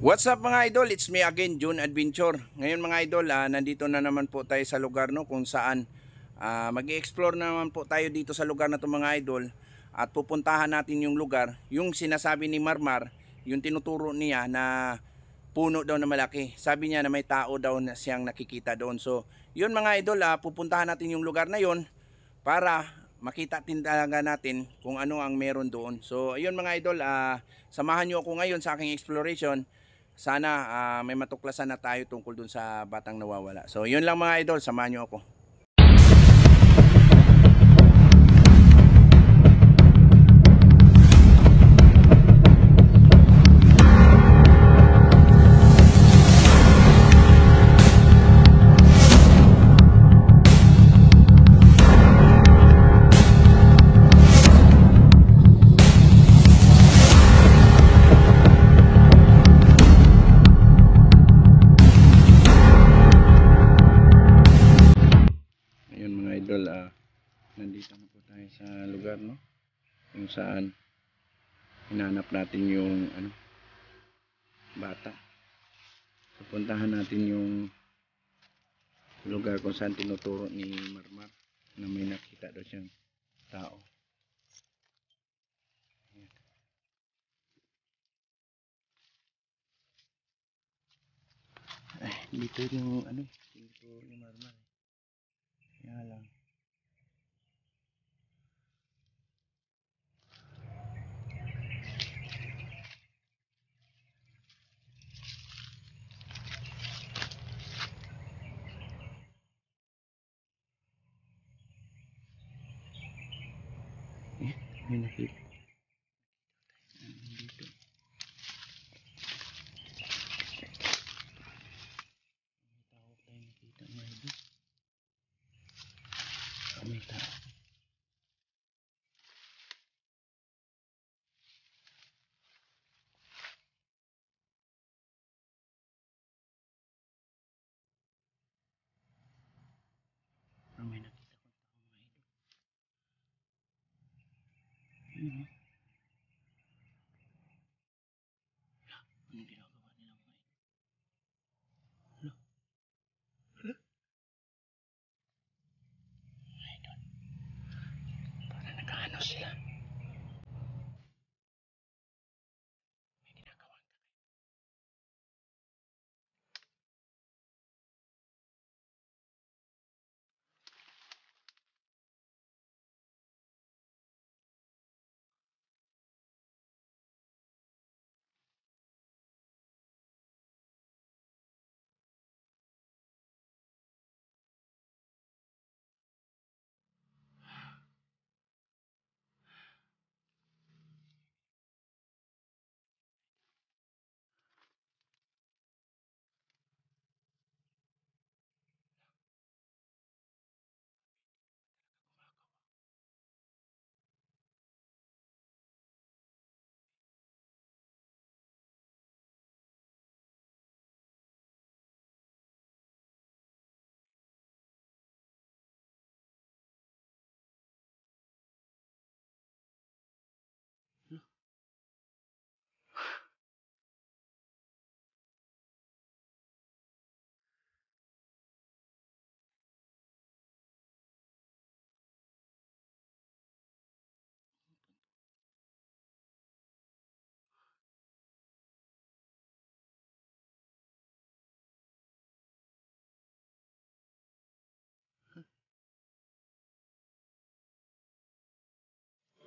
What's up mga idol? It's me again, June Adventure. Ngayon mga idol, nandito na naman po tayo sa lugar no, kung saan mag-i-explore naman po tayo dito sa lugar na to mga idol. At pupuntahan natin yung lugar, yung sinasabi ni Marmar, yung tinuturo niya na puno daw na malaki. Sabi niya na may tao daw na siyang nakikita doon. So yun mga idol, pupuntahan natin yung lugar na yun para makita talaga natin kung ano ang meron doon. So ayun mga idol, samahan nyo ako ngayon sa aking exploration. Sana may matuklasan na tayo tungkol dun sa batang nawawala. So yun lang mga idol, samahan nyo ako. Nandito na po tayo sa lugar no, kung saan hinanap natin yung bata. Pupuntahan natin yung lugar kung saan tinuturo ni Marmar na may nakita daw siyang tao. Dito yung tinuturo ni Marmar. Kaya lang may nakita dito. May tao tayo nakita mga idol. May tao. May nakita ko tao mga idol. Ayun, anong ginagawa nila mga idol? Idol, parang nag-ano sila. May ginagawa.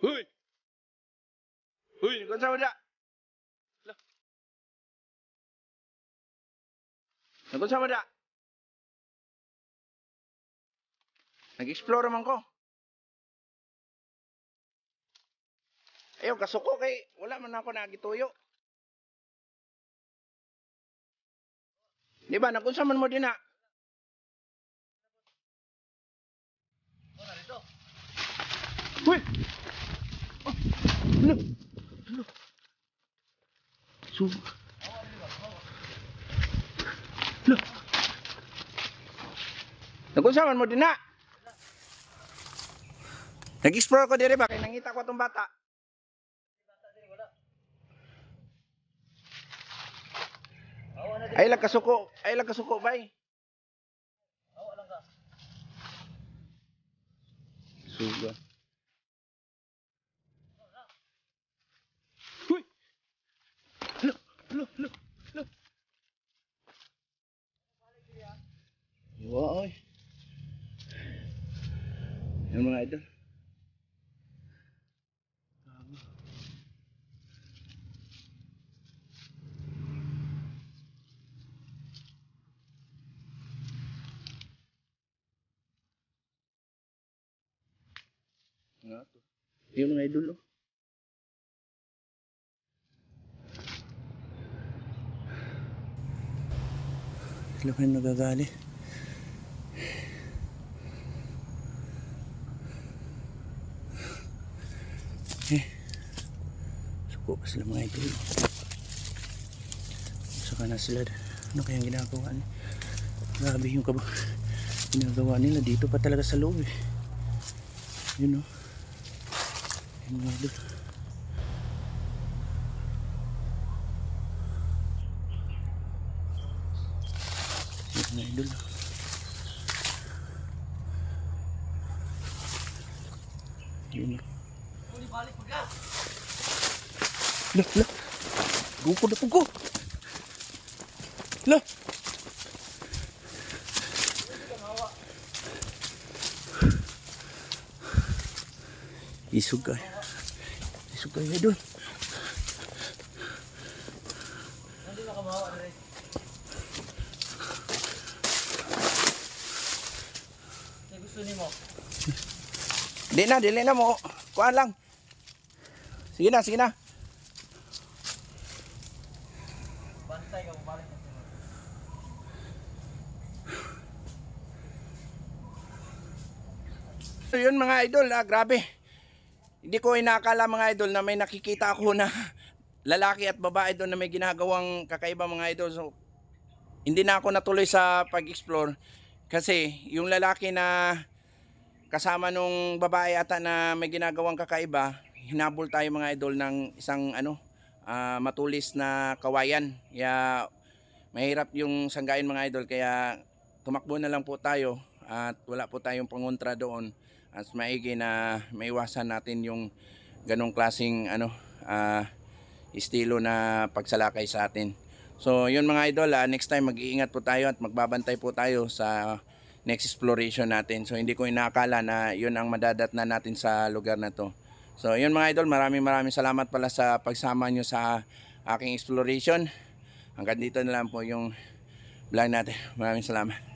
Huy! Huy, nagkunsa mo da? Nagkunsa mo da? Nag-explore man ko. Ayaw, kasuko kay wala man ako nagituyo. Di ba, nagkunsa man mo din na? Huy! Oh, ano? Ano? So, ano? Nagkunsa man mo din na? Nag-explore ko dire ba kay nangita ko tong bata. Ay lang kasuko. Ay lang kasuko bay. Suga. Huy. Lo, lo, lo, lo. Iwa oy. Yan mga idol. Nga to. Yung mga idol oh. Sila pa yung nagagali. Eh. Suko pa sila mga idol. Saka na sila. Ano kayang ginagawa nila? Grabe yung ginagawa nila. Dito pa talaga sa loob eh. Yun oh. Yung mga idol. Yung mga idol. Yun oh. Lah, lah. Guko na ko. Lah. Isugay. Isugay na doon. Hindi na kamawa na rin. Kaya gusto ni mo? Dili na mo. Kuhaan lang. Sige na, sige na. Bantay ka, bumalik na sila. So yun mga idol, grabe. Hindi ko inakala mga idol na may nakikita ako na lalaki at babae doon na may ginagawang kakaiba mga idol. So hindi na ako natuloy sa pag-explore kasi yung lalaki na kasama nung babae ata na may ginagawang kakaiba, hinabol tayo mga idol ng isang matulis na kawayan. Kaya mahirap yung sanggain mga idol, kaya tumakbo na lang po tayo at wala po tayong pangontra doon. At maigi na maiwasan natin yung ganong klaseng estilo na pagsalakay sa atin. So yun mga idol, next time mag-iingat po tayo at magbabantay po tayo sa next exploration natin. So hindi ko inakala na yun ang madadatnan natin sa lugar na to. So yun mga idol, maraming salamat pala sa pagsama nyo sa aking exploration. Hanggang dito na lang po yung vlog natin. Maraming salamat.